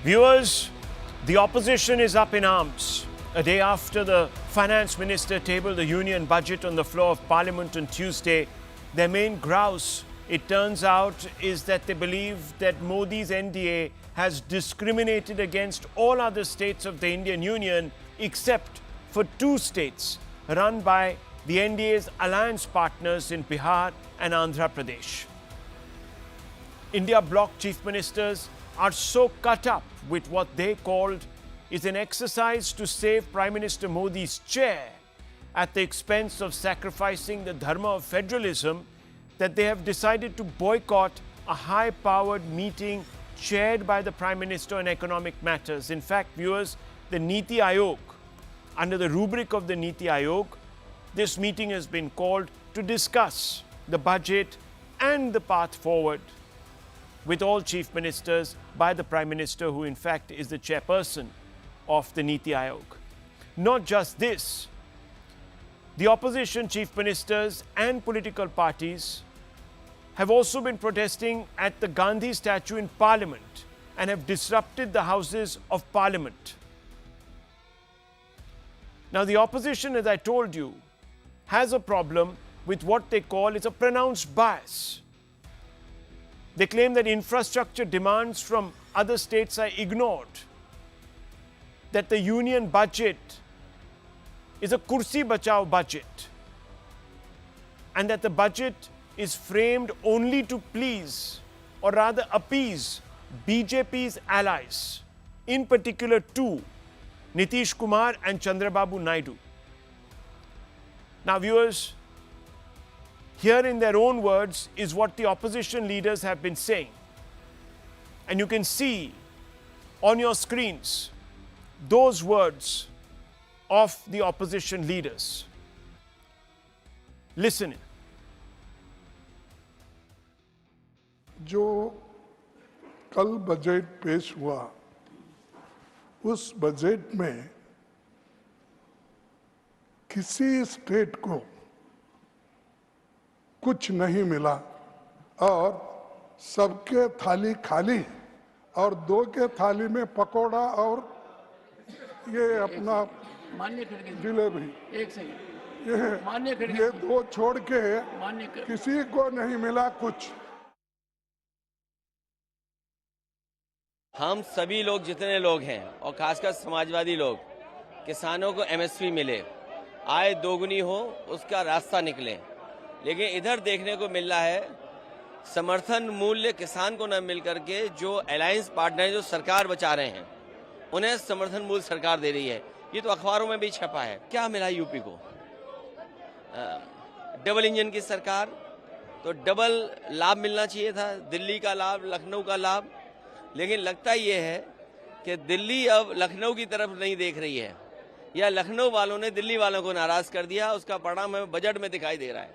Viewers, the opposition is up in arms. A day after the finance minister tabled the union budget on the floor of parliament on Tuesday, their main grouse, it turns out, is that they believe that Modi's NDA has discriminated against all other states of the Indian Union except for two states run by the NDA's alliance partners in Bihar and Andhra Pradesh. India bloc chief ministers are so cut up with what they called is an exercise to save Prime Minister Modi's chair at the expense of sacrificing the dharma of federalism that they have decided to boycott a high-powered meeting chaired by the Prime Minister on economic matters. In fact, viewers, the Niti Aayog, under the rubric of the Niti Aayog, this meeting has been called to discuss the budget and the path forward with all chief ministers by the Prime Minister, who in fact is the chairperson of the Niti Aayog. Not just this, the opposition chief ministers and political parties have also been protesting at the Gandhi statue in Parliament and have disrupted the Houses of Parliament. Now, the opposition, as I told you, has a problem with what they call is a pronounced bias. They claim that infrastructure demands from other states are ignored, that the union budget is a kursi bachao budget, and that the budget is framed only to please, or rather appease, BJP's allies, in particular two, Nitish Kumar and Chandrababu Naidu. Now, viewers, here in their own words is what the opposition leaders have been saying. And you can see on your screens those words of the opposition leaders. Listen in. जो कल budget पेश हुआ, उस budget में किसी state को कुछ नहीं मिला और सबके थाली खाली और दो के थाली में पकोड़ा और ये अपना जिलेबी, ये दो छोड़ के किसी को नहीं मिला कुछ। हम सभी लोग जितने लोग हैं और खासकर समाजवादी लोग, किसानों को एमएसपी मिले, आय दोगुनी हो, उसका रास्ता निकले। लेकिन इधर देखने को मिल रहा है समर्थन मूल्य किसान को न मिल करके जो अलायंस पार्टनर जो सरकार बचा रहे हैं उन्हें समर्थन मूल्य सरकार दे रही है। ये तो अखबारों में भी छपा है। क्या मिला यूपी को? डबल इंजन की सरकार, तो डबल लाभ मिलना चाहिए था, दिल्ली का लाभ, लखनऊ का लाभ। लेकिन लगता ये है कि दिल्ली अब लखनऊ की तरफ नहीं देख रही है, या लखनऊ वालों ने दिल्ली वालों को नाराज कर दिया। उसका परिणाम हमें बजट में दिखाई दे रहा है।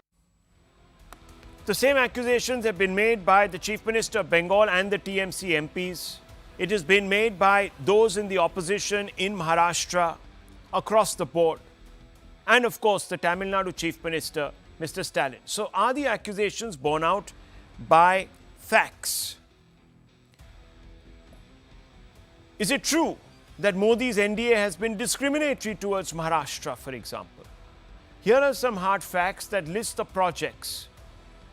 The same accusations have been made by the Chief Minister of Bengal and the TMC MPs. It has been made by those in the opposition in Maharashtra, across the board. And of course, the Tamil Nadu Chief Minister, Mr. Stalin. So are the accusations borne out by facts? Is it true that Modi's NDA has been discriminatory towards Maharashtra, for example? Here are some hard facts that list the projects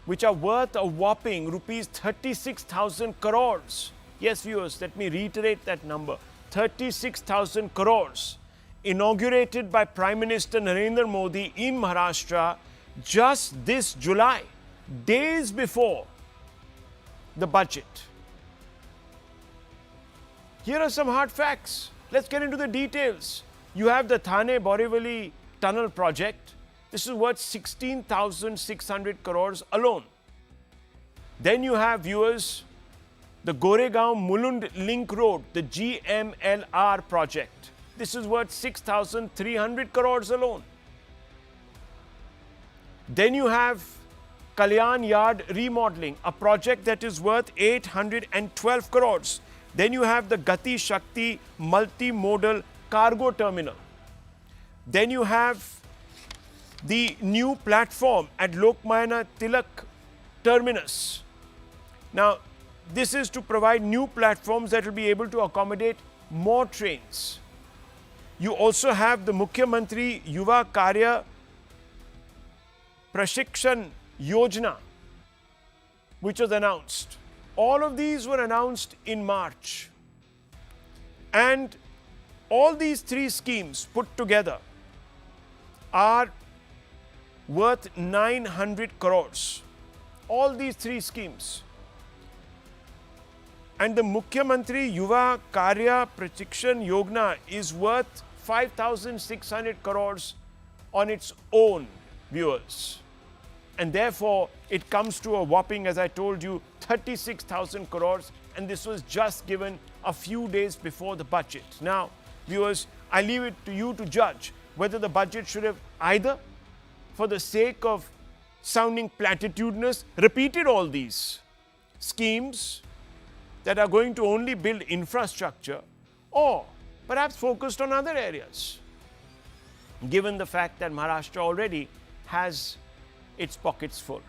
which are worth a whopping rupees 36,000 crores. Yes, viewers, let me reiterate that number. 36,000 crores inaugurated by Prime Minister Narendra Modi in Maharashtra just this July, days before the budget. Here are some hard facts. Let's get into the details. You have the Thane-Borivali tunnel project. This is worth 16,600 crores alone. Then you have, viewers, the Goregaon-Mulund Link Road, the GMLR project. This is worth 6,300 crores alone. Then you have Kalyan Yard remodeling, a project that is worth 812 crores. Then you have the Gati Shakti multimodal cargo terminal. Then you have the new platform at Lokmanya Tilak terminus. Now, this is to provide new platforms that will be able to accommodate more trains. You also have the Mukhyamantri Yuva Karya Prashikshan Yojana, which was announced. All of these were announced in March. And all these three schemes put together are worth 900 crores. All these three schemes. And the Mukhyamantri Yuva Karya Prashikshan Yojana is worth 5,600 crores on its own, viewers. And therefore, it comes to a whopping, as I told you, 36,000 crores. And this was just given a few days before the budget. Now, viewers, I leave it to you to judge whether the budget should have either, for the sake of sounding platitudinous, repeated all these schemes that are going to only build infrastructure, or perhaps focused on other areas, given the fact that Maharashtra already has its pockets full.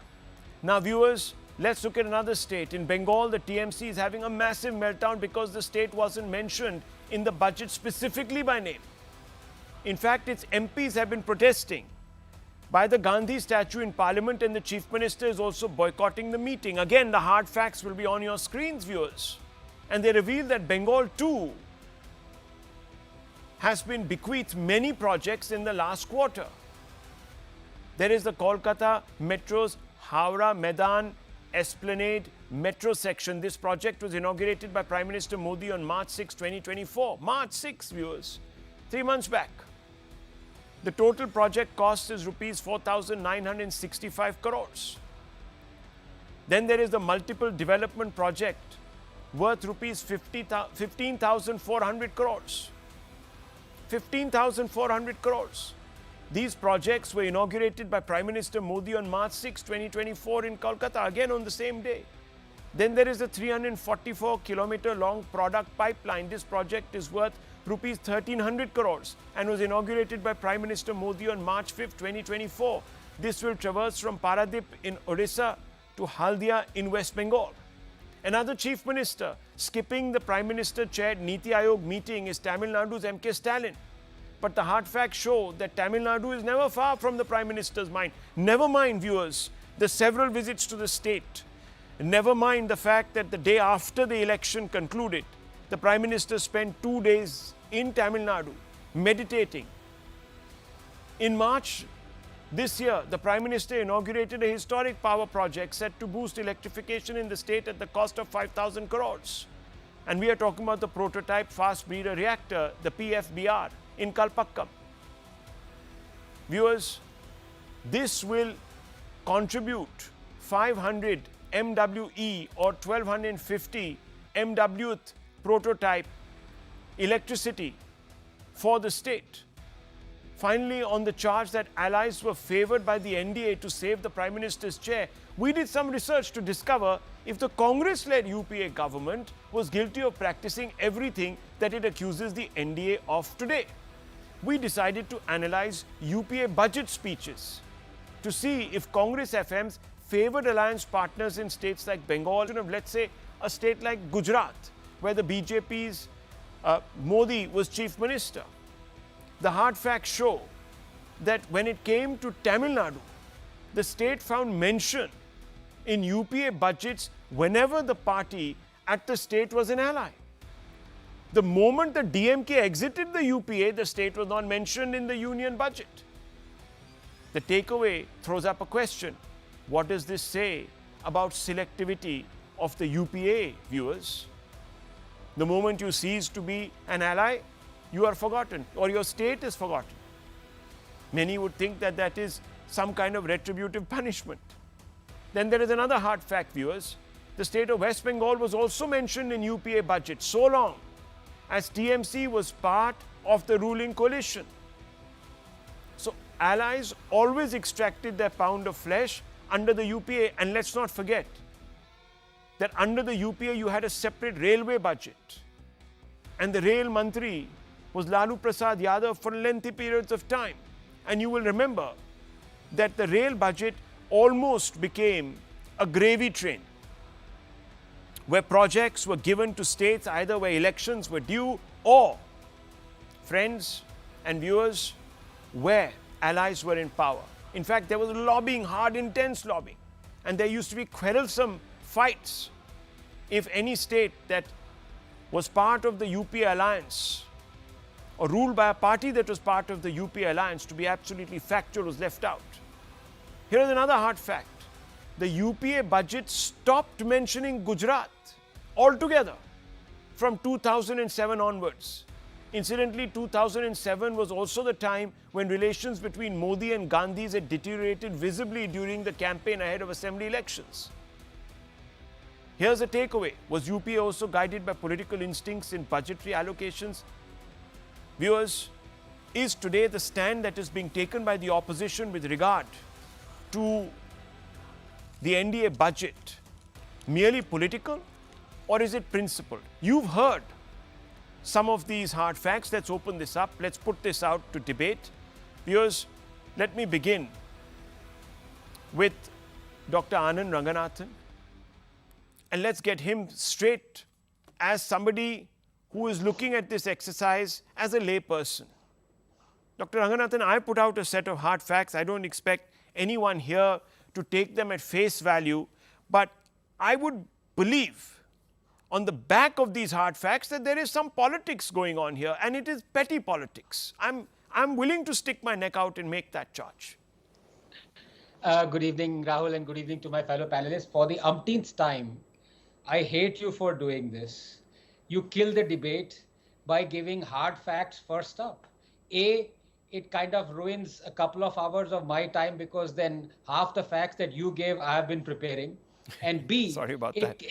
Now, viewers, let's look at another state. In Bengal, the TMC is having a massive meltdown because the state wasn't mentioned in the budget specifically by name. In fact, its MPs have been protesting by the Gandhi statue in Parliament, and the Chief Minister is also boycotting the meeting. Again, the hard facts will be on your screens, viewers. And they reveal that Bengal too has been bequeathed many projects in the last quarter. There is the Kolkata Metro's Howrah Maidan Esplanade Metro section. This project was inaugurated by Prime Minister Modi on March 6, 2024. March 6, viewers, 3 months back. The total project cost is rupees 4,965 crores. Then there is the multiple development project worth rupees 15,400 crores. 15,400 crores. These projects were inaugurated by Prime Minister Modi on March 6, 2024 in Kolkata, again on the same day. Then there is a 344-kilometer long product pipeline. This project is worth rupees 1,300 crores and was inaugurated by Prime Minister Modi on March 5, 2024. This will traverse from Paradip in Odisha to Haldia in West Bengal. Another Chief Minister skipping the Prime Minister chaired Niti Aayog meeting is Tamil Nadu's M.K. Stalin. But the hard facts show that Tamil Nadu is never far from the Prime Minister's mind. Never mind, viewers, the several visits to the state. Never mind the fact that the day after the election concluded, the Prime Minister spent 2 days in Tamil Nadu meditating. In March this year, the Prime Minister inaugurated a historic power project set to boost electrification in the state at the cost of 5,000 crores. And we are talking about the prototype fast breeder reactor, the PFBR, in Kalpakkam. Viewers, this will contribute 500 MWE or 1250 MW prototype electricity for the state. Finally, on the charge that allies were favored by the NDA to save the Prime Minister's chair, we did some research to discover if the Congress-led UPA government was guilty of practicing everything that it accuses the NDA of today. We decided to analyze UPA budget speeches to see if Congress FMs favored alliance partners in states like Bengal, let's say a state like Gujarat, where the BJP's Modi was Chief Minister. The hard facts show that when it came to Tamil Nadu, the state found mention in UPA budgets whenever the party at the state was an ally. The moment the DMK exited the UPA, the state was not mentioned in the union budget. The takeaway throws up a question. What does this say about selectivity of the UPA, viewers? The moment you cease to be an ally, you are forgotten, or your state is forgotten. Many would think that that is some kind of retributive punishment. Then there is another hard fact, viewers. The state of West Bengal was also mentioned in UPA budget so long as TMC was part of the ruling coalition. So allies always extracted their pound of flesh under the UPA, and let's not forget that under the UPA you had a separate railway budget, and the rail mantri was Lalu Prasad Yadav for lengthy periods of time. And you will remember that the rail budget almost became a gravy train. where projects were given to states either where elections were due or, friends and viewers, where allies were in power. In fact, there was lobbying, hard, intense lobbying. And there used to be quarrelsome fights if any state that was part of the UPA alliance or ruled by a party that was part of the UPA alliance, to be absolutely factual, was left out. Here is another hard fact. The UPA budget stopped mentioning Gujarat altogether from 2007 onwards. Incidentally, 2007 was also the time when relations between Modi and Gandhi's had deteriorated visibly during the campaign ahead of assembly elections. Here's the takeaway. Was UPA also guided by political instincts in budgetary allocations? Viewers, is today the stand that is being taken by the opposition with regard to the NDA budget merely political, or is it principled? You've heard some of these hard facts. Let's open this up. Let's put this out to debate. Viewers, let me begin with Dr. Anand Ranganathan. And let's get him straight as somebody who is looking at this exercise as a layperson. Dr. Ranganathan, I put out a set of hard facts. I don't expect anyone here to take them at face value, but I would believe on the back of these hard facts that there is some politics going on here, and it is petty politics. I'm willing to stick my neck out and make that charge. Good evening, Rahul, and good evening to my fellow panelists. For the umpteenth time, I hate you for doing this. You kill the debate by giving hard facts first up. A, it kind of ruins a couple of hours of my time because then half the facts that you gave, I have been preparing. And B, sorry about that.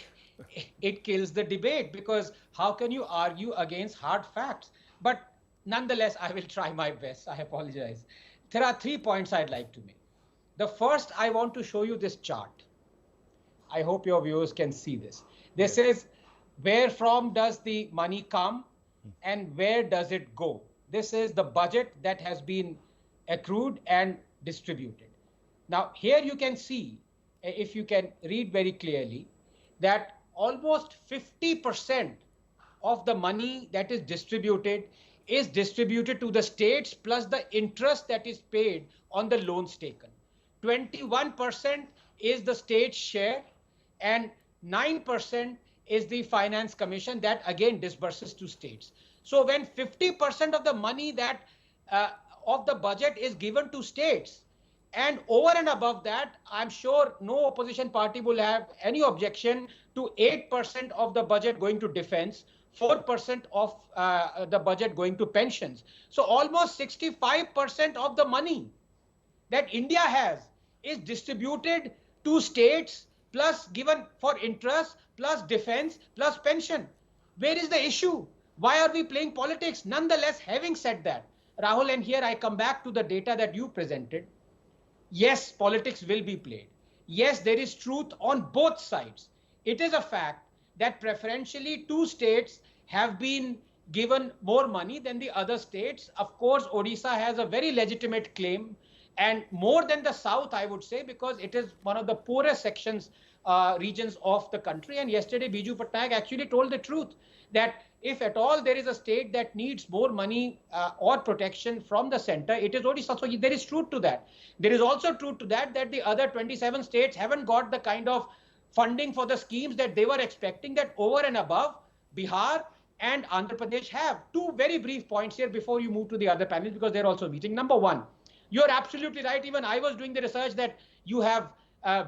It kills the debate because how can you argue against hard facts? But nonetheless, I will try my best. I apologize. There are 3 points I'd like to make. The first, I want to show you this chart. I hope your viewers can see this. This is where from does the money come and where does it go? This is the budget that has been accrued and distributed. Now, here you can see, if you can read very clearly, that almost 50% of the money that is distributed to the states plus the interest that is paid on the loans taken. 21% is the state share and 9% is the finance commission that again disburses to states. So when 50% of the money that of the budget is given to states, and over and above that, I'm sure no opposition party will have any objection to 8% of the budget going to defense, 4% of the budget going to pensions. So almost 65% of the money that India has is distributed to states plus given for interest plus defense plus pension. Where is the issue? Why are we playing politics? Nonetheless, having said that, Rahul, and here I come back to the data that you presented. Yes, politics will be played. Yes, there is truth on both sides. It is a fact that preferentially 2 states have been given more money than the other states. Of course, Odisha has a very legitimate claim, and more than the South, I would say, because it is one of the poorest regions of the country. And yesterday, Biju Patnaik actually told the truth that if at all there is a state that needs more money or protection from the center, it is Odisha. So there is truth to that. There is also truth to that the other 27 states haven't got the kind of funding for the schemes that they were expecting, that over and above Bihar and Andhra Pradesh have. 2 very brief points here before you move to the other panels because they're also meeting. Number 1, you're absolutely right. Even I was doing the research that you have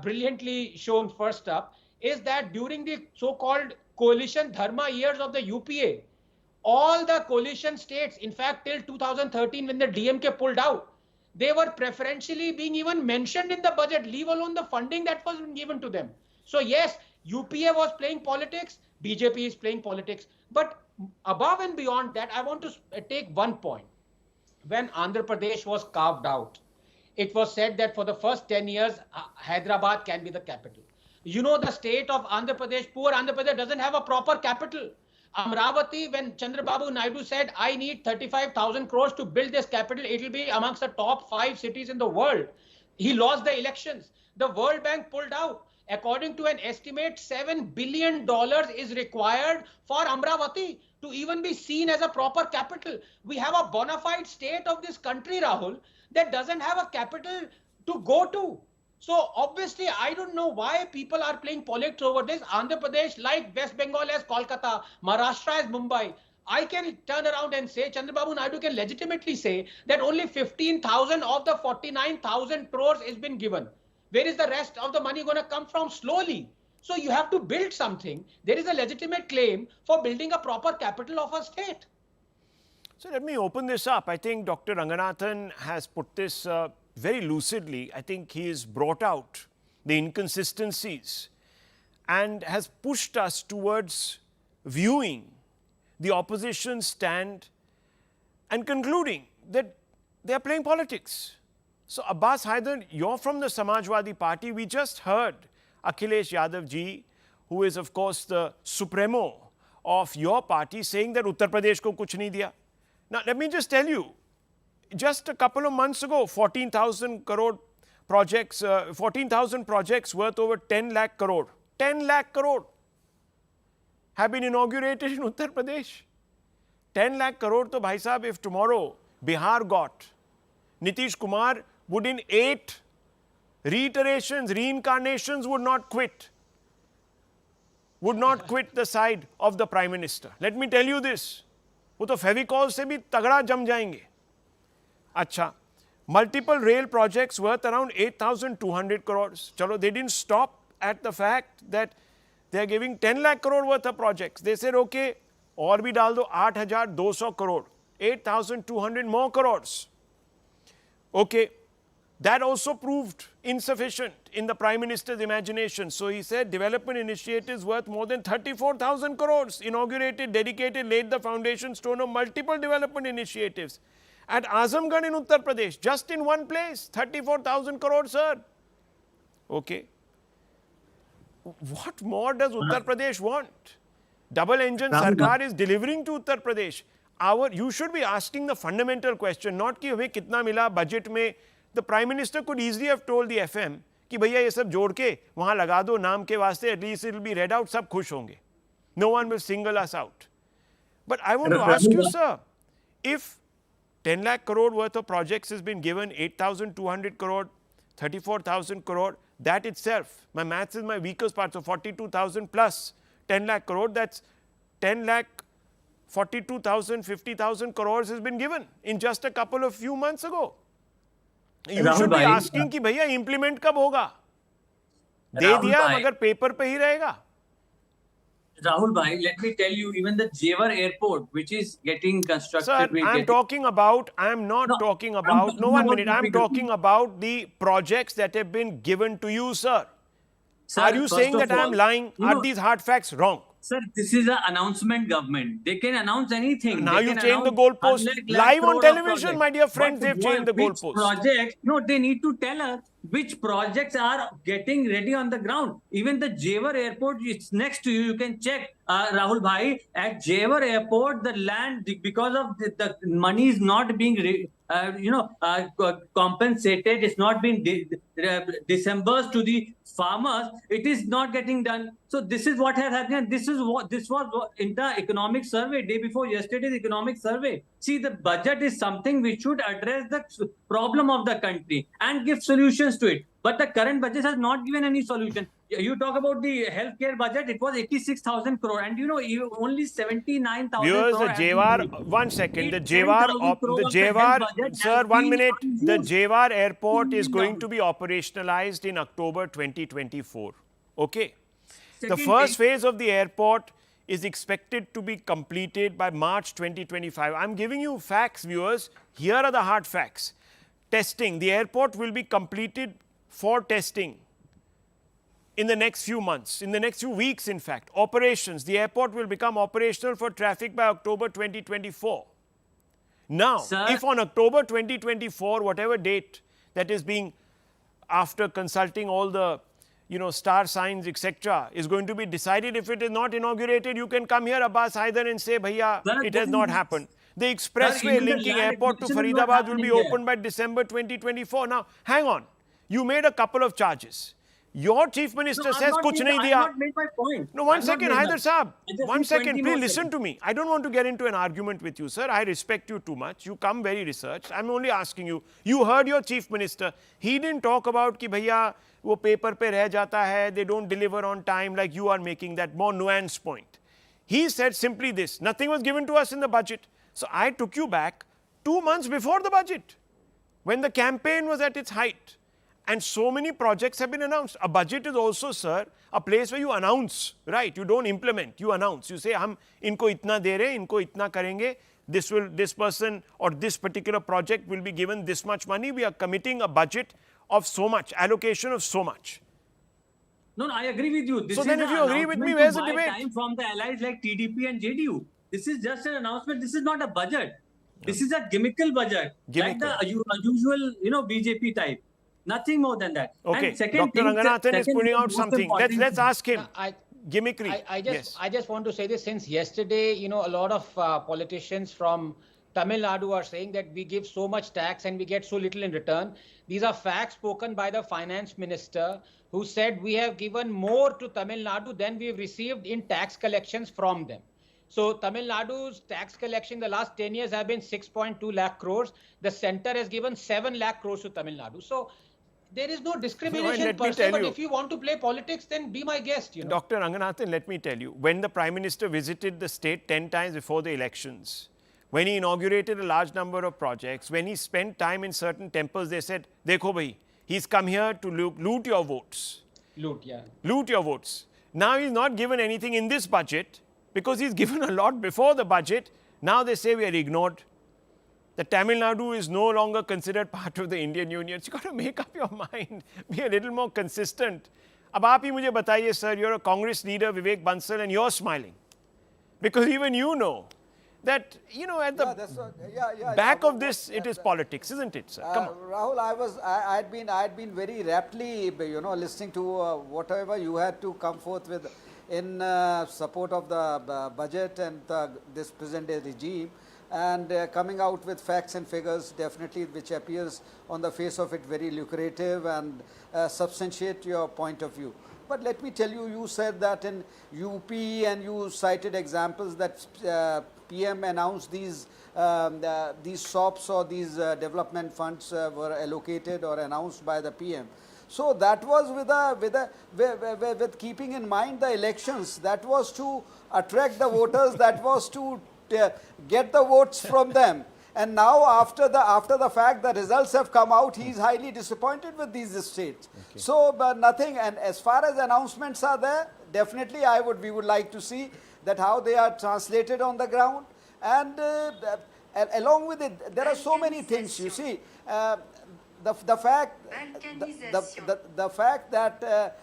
brilliantly shown first up, is that during the so-called coalition dharma years of the UPA, all the coalition states, in fact, till 2013 when the DMK pulled out, they were preferentially being even mentioned in the budget, leave alone the funding that was given to them. So yes, UPA was playing politics, BJP is playing politics. But above and beyond that, I want to take one point. When Andhra Pradesh was carved out, it was said that for the first 10 years, Hyderabad can be the capital. You know, the state of Andhra Pradesh, poor Andhra Pradesh doesn't have a proper capital. Amravati, when Chandrababu Naidu said, I need 35,000 crores to build this capital, it will be amongst the top 5 cities in the world. He lost the elections. The World Bank pulled out. According to an estimate, $7 billion is required for Amravati to even be seen as a proper capital. We have a bona fide state of this country, Rahul, that doesn't have a capital to go to. So obviously, I don't know why people are playing politics over this. Andhra Pradesh, like West Bengal as Kolkata, Maharashtra as Mumbai. I can turn around and say, Chandrababu Naidu can legitimately say that only 15,000 of the 49,000 crores has been given. Where is the rest of the money going to come from? Slowly. So you have to build something. There is a legitimate claim for building a proper capital of a state. So let me open this up. I think Dr. Ranganathan has put this very lucidly. I think he has brought out the inconsistencies and has pushed us towards viewing the opposition stand and concluding that they are playing politics. So Abbas Haider, you're from the Samajwadi Party. We just heard Akhilesh Yadav ji, who is of course the supremo of your party, saying that Uttar Pradesh ko kuch nahi diya. Now let me just tell you, just a couple of months ago, 14,000 crore projects, 14,000 projects worth over 10 lakh crore. 10 lakh crore have been inaugurated in Uttar Pradesh. 10 lakh crore to bhai sahab, if tomorrow Bihar got, Nitish Kumar would in 8 reiterations, reincarnations would not quit the side of the Prime Minister. Let me tell you this, वो तो फेविकॉल से भी तगड़ा जम जाएंगे. अच्छा, multiple rail projects worth around 8,200 crores. Chalo, they didn't stop at the fact that they are giving 10 lakh crore worth of projects. They said, okay, और भी डाल दो 8,200 crore, 8,200 more crores. Okay, that also proved insufficient in the Prime Minister's imagination. So he said development initiatives worth more than 34,000 crores, inaugurated, dedicated, laid the foundation stone of multiple development initiatives. At Azamgarh in Uttar Pradesh, just in one place, 34,000 crores, sir. Okay. What more does Uttar Pradesh want? Double engine Sarkar is delivering to Uttar Pradesh. You should be asking the fundamental question, not कि हमें कितना मिला budget में. The Prime Minister could easily have told the FM कि भैया ये सब जोड़ के वहाँ लगा दो नाम के वास्ते, at least it will be read out, सब खुश होंगे. No one will single us out. But I want to ask you, sir, if 10 lakh crore worth of projects has been given, 8,200 crore, 34,000 crore, that itself, my maths is my weakest part, so 42,000 plus 10 lakh crore, that's 10 lakh 42,000, 50,000 crores has been given in just a couple of few months ago. You should be asking कि भैया implement कब होगा? दे दिया मगर paper पे ही रहेगा. Rahul bhai, let me tell you, even the Jewar airport, which is getting constructed. Sir, I'm talking about the projects that have been given to you, sir. Sir, are you saying that I'm lying? Are these hard facts wrong? Sir, this is an announcement government. They can announce anything. Now you change the goalpost. Live on television, my dear friends, they've changed the goalpost. Projects, no, they need to tell us which projects are getting ready on the ground. Even the Jewar airport, it's next to you. You can check, Rahul bhai, at Jewar airport, the land, because of the money is not being, compensated, it's not being disbursed to the farmers, it is not getting done. So this is what has happened. This was in the economic survey, day before yesterday's economic survey. See, the budget is something which should address the problem of the country and give solutions to it. But the current budget has not given any solution. You talk about the healthcare budget, it was 86,000 crore, and only 79,000 Viewers, crore. the Jewar, one second, the Jewar, sir, 1 minute. The Jewar airport is going to be operationalized in October 2024. Okay. The first phase of the airport is expected to be completed by March 2025. I'm giving you facts, viewers. Here are the hard facts. Testing. The airport will be completed for testing in the next few months, in the next few weeks, in fact. Operations. The airport will become operational for traffic by October 2024. Now, Sir, if on October 2024, whatever date that is being, after consulting all the star signs, etc., is going to be decided, if it is not inaugurated, you can come here, Abbas Haider, and say, bhaiya, it has not happened. The expressway linking airport to Faridabad will be opened by December 2024. Now, hang on. You made a couple of charges. Your chief minister says kuch nahi I diya. have not made my point. No, one I've not second, made Haider my- Saab. I just One need 20 second, more please listen seconds. to me. I don't want to get into an argument with you, sir. I respect you too much. You come very researched. I'm only asking you. You heard your chief minister. He didn't talk about कि भैया वो paper पे रह जाता है. They don't deliver on time like you are making that more nuanced point. He said simply this. Nothing was given to us in the budget. So I took you back 2 months before the budget, when the campaign was at its height. And so many projects have been announced. A budget is also, sir, a place where you announce, right? You don't implement, you announce. You say, हम इनको इतना दे रहे हैं, इनको इतना करेंगे. This person or this particular project will be given this much money. We are committing a budget of so much, allocation of so much. No, I agree with you. This So is then if an you agree with me, announcement where's to the buy debate? time from the allies like TDP and JDU. This is just an announcement. This is not a budget. This is a gimmickal budget, like the usual, BJP type. Nothing more than that. Okay, And second Dr. thing, Ranganathan is second putting out most something. important Let's thing- ask him. Gimmickry. I just want to say this. Since yesterday, a lot of politicians from Tamil Nadu are saying that we give so much tax and we get so little in return. These are facts spoken by the finance minister, who said we have given more to Tamil Nadu than we have received in tax collections from them. So Tamil Nadu's tax collection in the last 10 years have been 6.2 lakh crores. The center has given 7 lakh crores to Tamil Nadu. So there is no discrimination let me per se, tell but you. if you want to play politics, then be my guest. Dr. Ranganathan, let me tell you, when the Prime Minister visited the state 10 times before the elections, when he inaugurated a large number of projects, when he spent time in certain temples, they said, Dekho bhai, he's come here to loot your votes. Loot, yeah. Loot your votes. Now he's not given anything in this budget because he's given a lot before the budget. Now they say we are ignored. The Tamil Nadu is no longer considered part of the Indian Union. So you've got to make up your mind. Be a little more consistent. अब आप ही मुझे बताइए, sir, you're a Congress leader, Vivek Bansal, and you're smiling. Because even you know that, at the back of this, it is politics, isn't it, sir? Come on. Rahul, I had been very raptly, listening to whatever you had to come forth with in support of the budget and this present day regime, and coming out with facts and figures, definitely, which appears on the face of it very lucrative and substantiate your point of view. But let me tell you, you said that in UP and you cited examples that PM announced these SOPs or these development funds were allocated or announced by the PM. So that was with keeping in mind the elections. That was to attract the voters. That was to get the votes from them. And now after the fact the results have come out, he is highly disappointed with these states. Okay. So but nothing. And as far as announcements are there, definitely we would like to see that how they are translated on the ground. And along with it, there are so many things. You see, the fact that.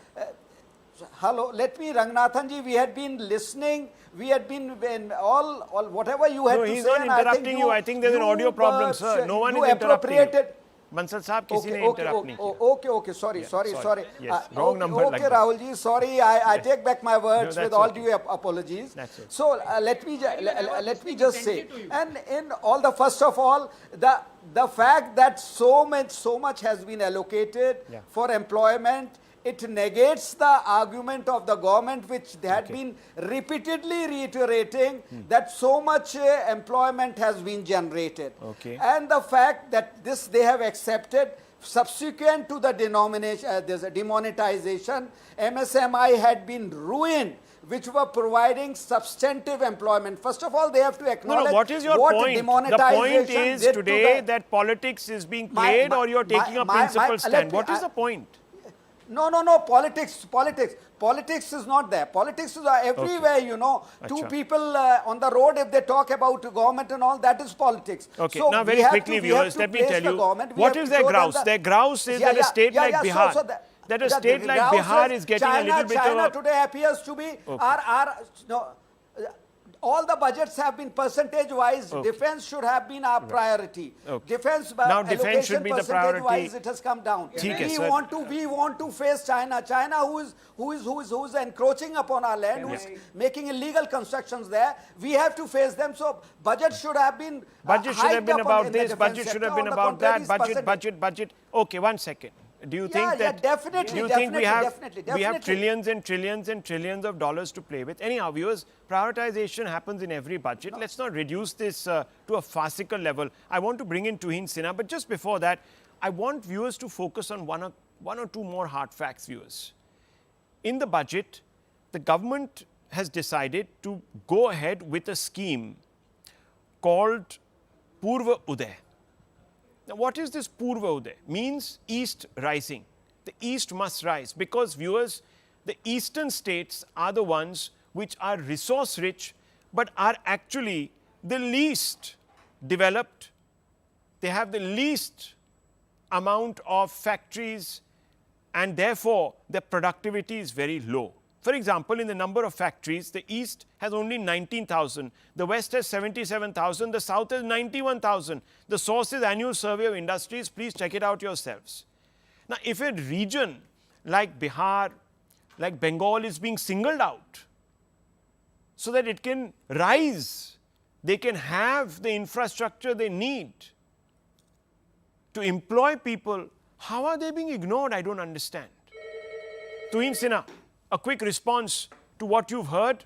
Hello, let me, Ranganathan ji, we had been listening, we had been in all whatever you had to say. No, he's not interrupting you. I think there's an audio problem, sir. No one is interrupting you. Bansal Saab, किसी ने interrupt नहीं किया. Okay, sorry. Yes, wrong number. Okay, Rahul ji, sorry, I take back my words with all due apologies. That's okay. So let me just say, and in all the first of all, the fact that so much has been allocated for employment, it negates the argument of the government, which they had been repeatedly reiterating that so much employment has been generated. Okay. And the fact that this they have accepted subsequent to the demonetization, MSMI had been ruined, which were providing substantive employment. First of all, they have to acknowledge what is your point? The point is today that politics is being played or you're taking a principled stand. What is the point? No, politics. Politics is not there. Politics is everywhere, Two people on the road, if they talk about government and all, that is politics. Okay, so now very quickly, viewers, let me tell you, what is their grouse? Their grouse is that a state like Bihar, that a state like Bihar is getting a little bit of... China today appears to be all the budgets have been percentage-wise. Okay. Defense should have been our priority. Okay. Defense should be the priority. It has come down. Okay, we want to face China. China, who is encroaching upon our land, who is making illegal constructions there. We have to face them. So budget should have been. Budget should have been about this. Budget should have been about that. Budget. Okay, 1 second. Do you Yeah, think yeah, that? definitely, Do you think we have definitely. trillions and trillions and trillions of dollars to play with? Anyhow, viewers, prioritization happens in every budget. Let's not reduce this to a farcical level. I want to bring in Tuhin Sinha, but just before that, I want viewers to focus on one or two more hard facts, viewers. In the budget, the government has decided to go ahead with a scheme called Purva Uday. Now, what is this Purva Uday? Means East rising. The East must rise because, viewers, the eastern states are the ones which are resource rich but are actually the least developed. They have the least amount of factories and therefore their productivity is very low. For example, in the number of factories, the East has only 19,000, the West has 77,000, the South has 91,000. The source is Annual Survey of Industries. Please check it out yourselves. Now, if a region like Bihar, like Bengal is being singled out so that it can rise, they can have the infrastructure they need to employ people, how are they being ignored? I don't understand. Tuhin Sinha, a quick response to what you've heard.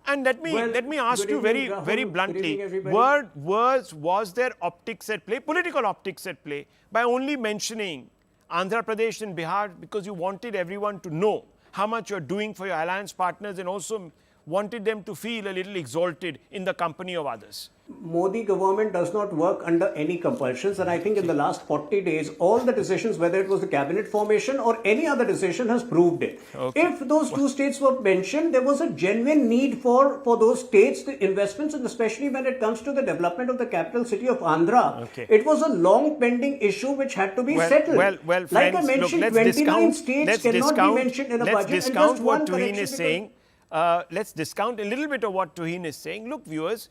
And let me ask you very, very bluntly, was there optics at play, political optics at play, by only mentioning Andhra Pradesh and Bihar because you wanted everyone to know how much you're doing for your alliance partners and also wanted them to feel a little exalted in the company of others? Modi government does not work under any compulsions, and I think in the last 40 days, all the decisions, whether it was the cabinet formation or any other decision, has proved it. Okay. If those two states were mentioned, there was a genuine need for those states, the investments, and especially when it comes to the development of the capital city of Andhra. Okay. It was a long pending issue which had to be settled. Well, like friends, I mentioned, look, 29 states cannot be mentioned in a budget. Let's discount what Tuhin is saying. Let's discount a little bit of what Tuhin is saying. Look, viewers,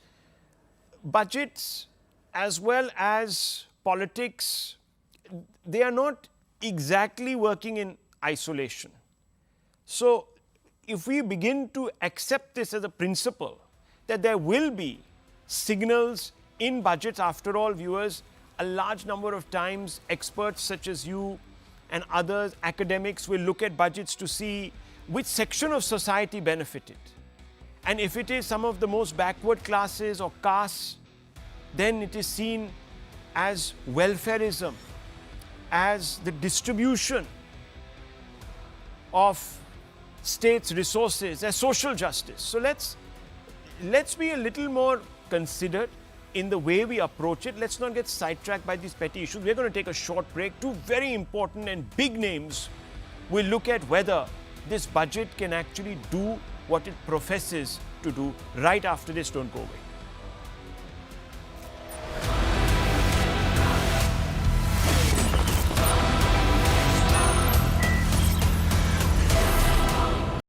budgets as well as politics, they are not exactly working in isolation. So, if we begin to accept this as a principle, that there will be signals in budgets, after all, viewers, a large number of times experts such as you and others, academics, will look at budgets to see which section of society benefited. And if it is some of the most backward classes or castes, then it is seen as welfareism, as the distribution of states' resources, as social justice. So let's be a little more considered in the way we approach it. Let's not get sidetracked by these petty issues. We're going to take a short break. Two very important and big names will look at whether this budget can actually do what it professes to do. Right after this, don't go away.